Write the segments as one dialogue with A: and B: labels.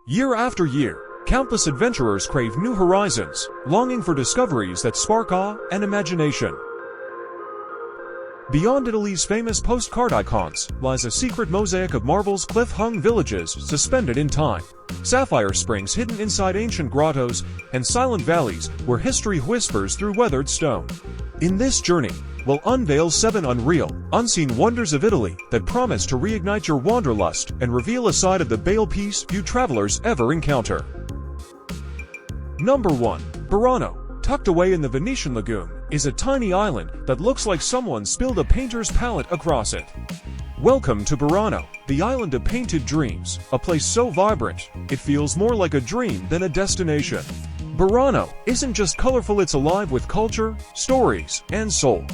A: Year after year, countless adventurers crave new horizons, longing for discoveries that spark awe and imagination. Beyond Italy's famous postcard icons lies a secret mosaic of marvel's cliff-hung villages suspended in time, sapphire springs hidden inside ancient grottos, and silent valleys where history whispers through weathered stone. In this journey, we'll unveil 7 unreal, unseen wonders of Italy that promise to reignite your wanderlust and reveal a side of the Bale Peace few travelers ever encounter. Number 1. Burano. Tucked away in the Venetian lagoon is a tiny island that looks like someone spilled a painter's palette across it. Welcome to Burano, the island of painted dreams, a place so vibrant, it feels more like a dream than a destination. Burano isn't just colorful, it's alive with culture, stories, and soul.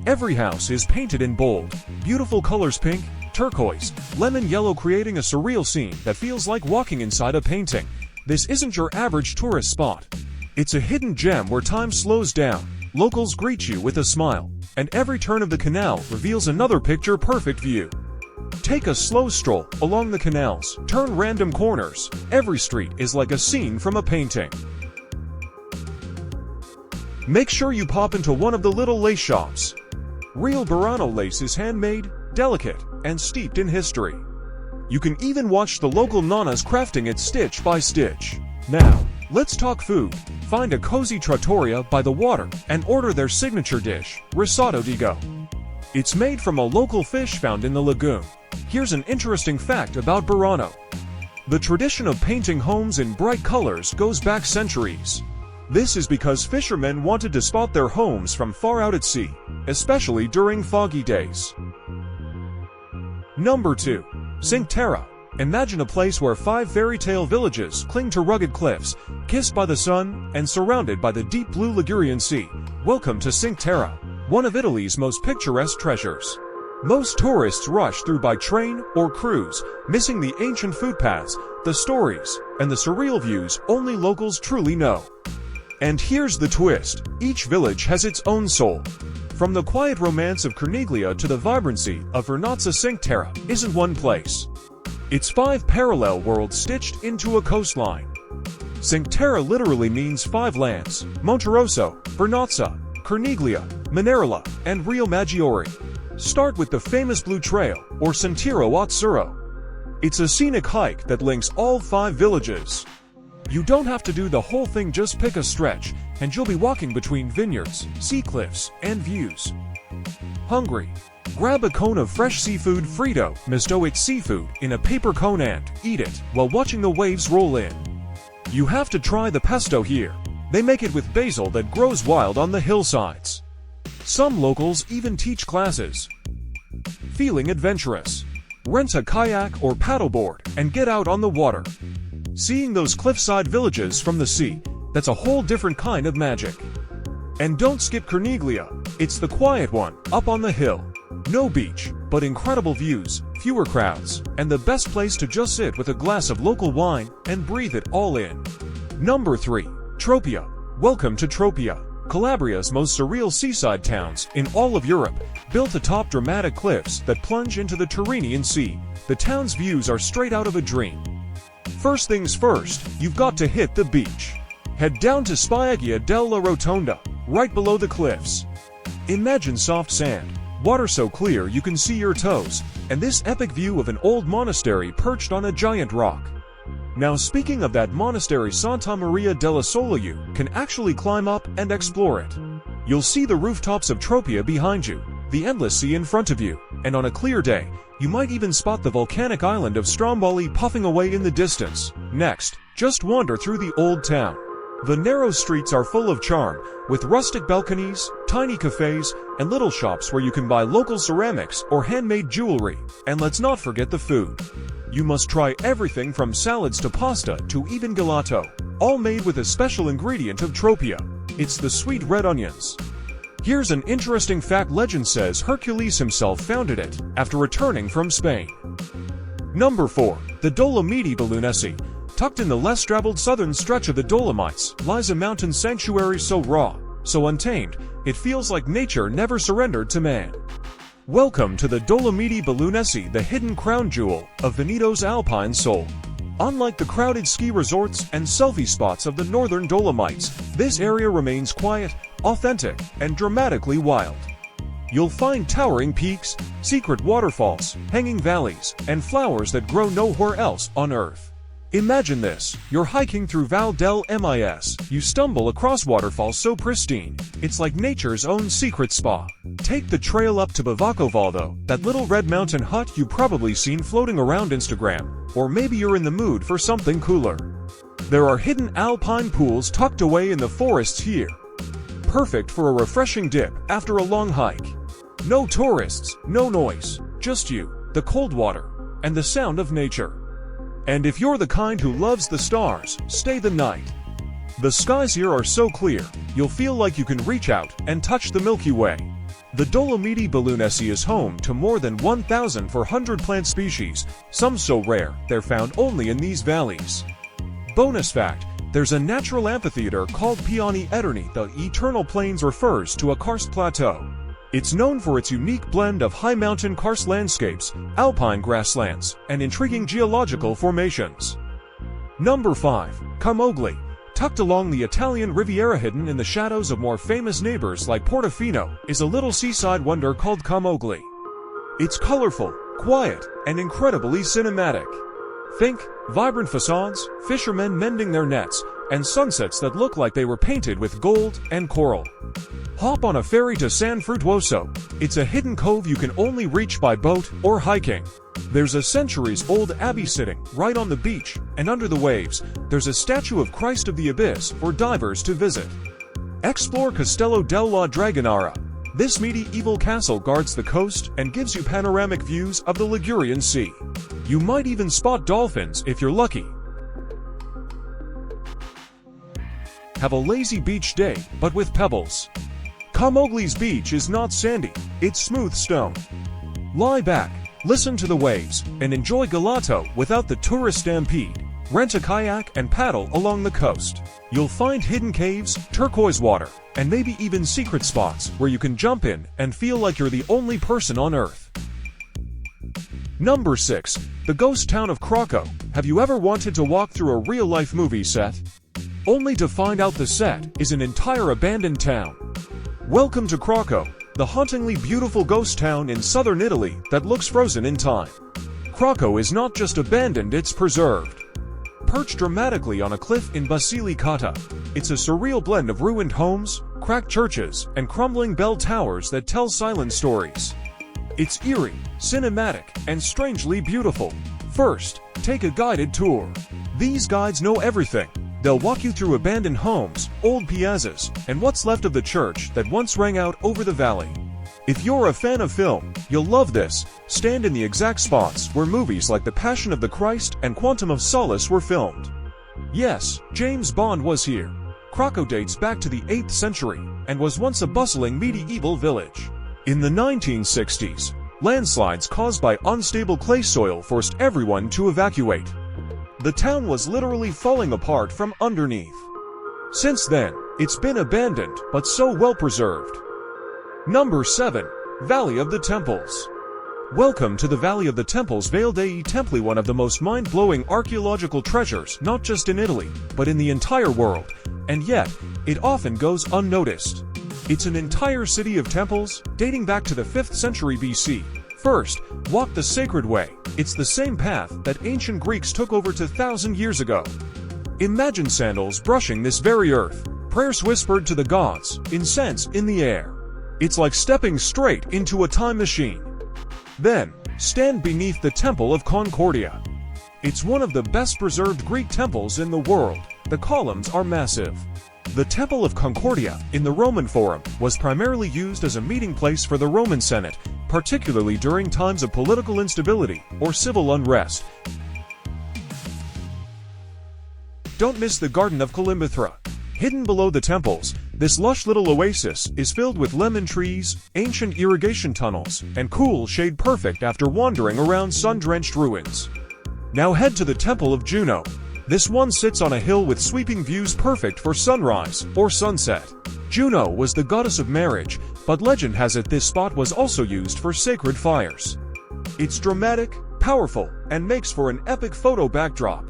A: Every house is painted in bold, beautiful colors: pink, turquoise, lemon yellow, creating a surreal scene that feels like walking inside a painting. This isn't your average tourist spot. It's a hidden gem where time slows down, locals greet you with a smile, and every turn of the canal reveals another picture-perfect view. Take a slow stroll along the canals, turn random corners. Every street is like a scene from a painting. Make sure you pop into one of the little lace shops. Real Burano lace is handmade, delicate, and steeped in history. You can even watch the local nanas crafting it stitch by stitch. Now, let's talk food. Find a cozy trattoria by the water and order their signature dish, risotto di go. It's made from a local fish found in the lagoon. Here's an interesting fact about Burano. The tradition of painting homes in bright colors goes back centuries. This is because fishermen wanted to spot their homes from far out at sea, especially during foggy days. Number 2. Cinque Terre. Imagine a place where 5 fairy tale villages cling to rugged cliffs, kissed by the sun and surrounded by the deep blue Ligurian Sea. Welcome to Cinque Terre, one of Italy's most picturesque treasures. Most tourists rush through by train or cruise, missing the ancient footpaths, the stories, and the surreal views only locals truly know. And here's the twist: each village has its own soul. From the quiet romance of Corniglia to the vibrancy of Vernazza, Cinque Terre isn't one place. It's 5 parallel worlds stitched into a coastline. Cinque Terre literally means 5 lands: Monterosso, Vernazza, Corniglia, Minerala, and Rio Maggiore. Start with the famous Blue Trail, or Sentiero Azzurro. It's a scenic hike that links all 5 villages. You don't have to do the whole thing, just pick a stretch, and you'll be walking between vineyards, sea cliffs, and views. Hungry? Grab a cone of fresh seafood fritto misto. It's seafood in a paper cone and eat it while watching the waves roll in. You have to try the pesto here. They make it with basil that grows wild on the hillsides. Some locals even teach classes. Feeling adventurous? Rent a kayak or paddleboard and get out on the water. Seeing those cliffside villages from the sea, that's a whole different kind of magic. And don't skip Corniglia. It's the quiet one, up on the hill. No beach, but incredible views, fewer crowds, and the best place to just sit with a glass of local wine and breathe it all in. Number 3. Tropea. Welcome to Tropea, Calabria's most surreal seaside towns in all of Europe, built atop dramatic cliffs that plunge into the Tyrrhenian Sea. The town's views are straight out of a dream. First things first, you've got to hit the beach. Head down to Spiaggia della Rotonda, right below the cliffs. Imagine soft sand, water so clear you can see your toes, and this epic view of an old monastery perched on a giant rock. Now, speaking of that monastery, Santa Maria della Sola, you can actually climb up and explore it. You'll see the rooftops of Tropea behind you, the endless sea in front of you, and on a clear day, you might even spot the volcanic island of Stromboli puffing away in the distance. Next, just wander through the old town. The narrow streets are full of charm, with rustic balconies, tiny cafes, and little shops where you can buy local ceramics or handmade jewelry. And let's not forget the food. You must try everything from salads to pasta to even gelato, all made with a special ingredient of Tropea. It's the sweet red onions. Here's an interesting fact: legend says Hercules himself founded it after returning from Spain. Number 4. The Dolomiti Bolognesi. Tucked in the less traveled southern stretch of the Dolomites lies a mountain sanctuary so raw, so untamed, it feels like nature never surrendered to man. Welcome to the Dolomiti Bolognesi, the hidden crown jewel of Veneto's alpine soul. Unlike the crowded ski resorts and selfie spots of the northern Dolomites, this area remains quiet, authentic, and dramatically wild. You'll find towering peaks, secret waterfalls, hanging valleys, and flowers that grow nowhere else on Earth. Imagine this: you're hiking through Val del Mis. You stumble across waterfalls so pristine, it's like nature's own secret spa. Take the trail up to Bavoccavallo, that little red mountain hut you've probably seen floating around Instagram, or maybe you're in the mood for something cooler. There are hidden alpine pools tucked away in the forests here. Perfect for a refreshing dip after a long hike. No tourists, no noise, just you, the cold water, and the sound of nature. And if you're the kind who loves the stars, stay the night. The skies here are so clear, you'll feel like you can reach out and touch the Milky Way. The Dolomiti Bolognesi is home to more than 1,400 plant species, some so rare they're found only in these valleys. Bonus fact: there's a natural amphitheater called Piani Eterni. The Eternal Plains refers to a karst plateau. It's known for its unique blend of high mountain karst landscapes, alpine grasslands, and intriguing geological formations. Number 5. Camogli. Tucked along the Italian Riviera, hidden in the shadows of more famous neighbors like Portofino, is a little seaside wonder called Camogli. It's colorful, quiet, and incredibly cinematic. Think vibrant facades, fishermen mending their nets, and sunsets that look like they were painted with gold and coral. Hop on a ferry to San Frutuoso. It's a hidden cove you can only reach by boat or hiking. There's a centuries-old abbey sitting right on the beach, and under the waves, there's a statue of Christ of the Abyss for divers to visit. Explore Castello della Dragonara. This medieval castle guards the coast and gives you panoramic views of the Ligurian Sea. You might even spot dolphins if you're lucky. Have a lazy beach day, but with pebbles. Camogli's beach is not sandy, it's smooth stone. Lie back, listen to the waves, and enjoy gelato without the tourist stampede. Rent a kayak and paddle along the coast. You'll find hidden caves, turquoise water, and maybe even secret spots where you can jump in and feel like you're the only person on Earth. Number 6. The ghost town of Krakow. Have you ever wanted to walk through a real-life movie set, only to find out the set is an entire abandoned town? Welcome to Krakow, the hauntingly beautiful ghost town in southern Italy that looks frozen in time. Krakow is not just abandoned, it's preserved. Perched dramatically on a cliff in Basilicata, it's a surreal blend of ruined homes, cracked churches, and crumbling bell towers that tell silent stories. It's eerie, cinematic, and strangely beautiful. First, take a guided tour. These guides know everything. They'll walk you through abandoned homes, old piazzas, and what's left of the church that once rang out over the valley. If you're a fan of film, you'll love this. Stand in the exact spots where movies like The Passion of the Christ and Quantum of Solace were filmed. Yes, James Bond was here. Krakow dates back to the 8th century and was once a bustling medieval village. In the 1960s, landslides caused by unstable clay soil forced everyone to evacuate. The town was literally falling apart from underneath. Since then, it's been abandoned, but so well preserved. Number 7. Valley of the Temples. Welcome to the Valley of the Temples, Valle dei Templi, one of the most mind-blowing archaeological treasures not just in Italy, but in the entire world, and yet, it often goes unnoticed. It's an entire city of temples, dating back to the 5th century BC. First, walk the sacred way. It's the same path that ancient Greeks took over 2,000 years ago. Imagine sandals brushing this very earth, prayers whispered to the gods, incense in the air. It's like stepping straight into a time machine. Then, stand beneath the Temple of Concordia. It's one of the best preserved Greek temples in the world. The columns are massive. The Temple of Concordia, in the Roman Forum, was primarily used as a meeting place for the Roman Senate, particularly during times of political instability or civil unrest. Don't miss the Garden of Kolymbithra. Hidden below the temples, this lush little oasis is filled with lemon trees, ancient irrigation tunnels, and cool shade perfect after wandering around sun-drenched ruins. Now head to the Temple of Juno. This one sits on a hill with sweeping views perfect for sunrise or sunset. Juno was the goddess of marriage, but legend has it this spot was also used for sacred fires. It's dramatic, powerful, and makes for an epic photo backdrop.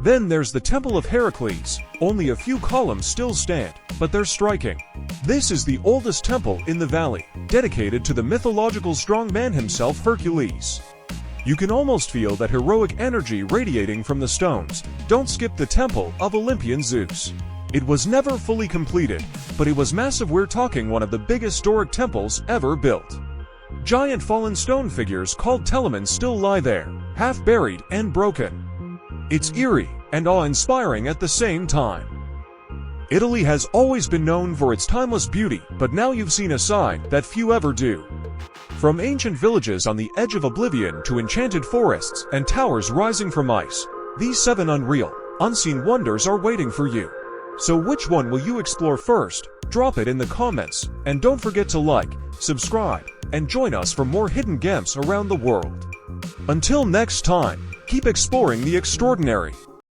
A: Then there's the Temple of Heracles. Only a few columns still stand, but they're striking. This is the oldest temple in the valley, dedicated to the mythological strong man himself, Hercules. You can almost feel that heroic energy radiating from the stones. Don't skip the Temple of Olympian Zeus. It was never fully completed, but it was massive. We're talking one of the biggest historic temples ever built. Giant fallen stone figures called Telamons still lie there, half buried and broken. It's eerie and awe-inspiring at the same time. Italy has always been known for its timeless beauty, but now you've seen a side that few ever do. From ancient villages on the edge of oblivion to enchanted forests and towers rising from ice, these 7 unreal, unseen wonders are waiting for you. So which one will you explore first? Drop it in the comments, and don't forget to like, subscribe, and join us for more hidden gems around the world. Until next time, keep exploring the extraordinary.